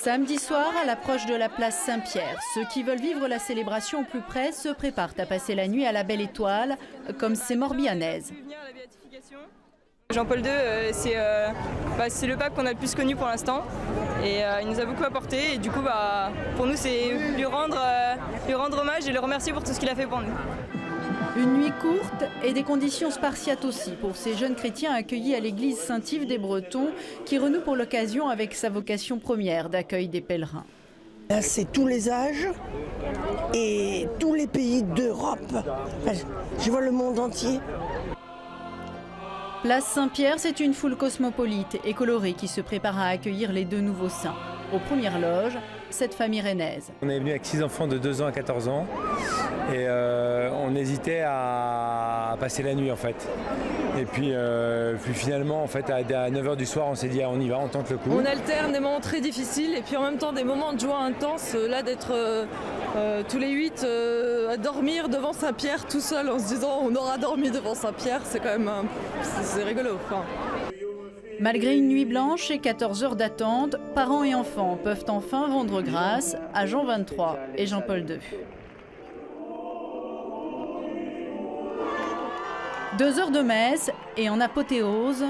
Samedi soir, à l'approche de la place Saint-Pierre, ceux qui veulent vivre la célébration au plus près se préparent à passer la nuit à la Belle Étoile, comme ces Morbihanaises. Jean-Paul II, c'est le pape qu'on a le plus connu pour l'instant. Et il nous a beaucoup apporté. Et du coup, pour nous, c'est lui rendre hommage et le remercier pour tout ce qu'il a fait pour nous. Une nuit courte et des conditions spartiates aussi pour ces jeunes chrétiens accueillis à l'église Saint-Yves des Bretons qui renoue pour l'occasion avec sa vocation première d'accueil des pèlerins. Là, c'est tous les âges et tous les pays d'Europe. Je vois le monde entier. Place Saint-Pierre, c'est une foule cosmopolite et colorée qui se prépare à accueillir les deux nouveaux saints. Aux premières loges, cette famille rennaise. On est venu avec 6 enfants de 2 ans à 14 ans et on hésitait à passer la nuit en fait. Et puis finalement en fait à 9h du soir on s'est dit on y va, on tente le coup. On alterne des moments très difficiles et puis en même temps des moments de joie intense. Là d'être tous les 8 à dormir devant Saint-Pierre tout seul en se disant on aura dormi devant Saint-Pierre, c'est quand même c'est rigolo. Enfin. Malgré une nuit blanche et 14 heures d'attente, parents et enfants peuvent enfin rendre grâce à Jean XXIII et Jean-Paul II. 2 heures de messe et en apothéose,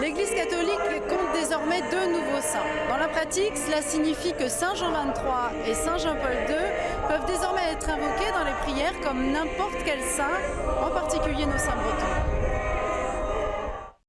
l'Église catholique compte désormais 2 nouveaux saints. Dans la pratique, cela signifie que Saint Jean XXIII et Saint Jean-Paul II peuvent désormais être invoqués dans les prières comme n'importe quel saint, en particulier nos saints bretons.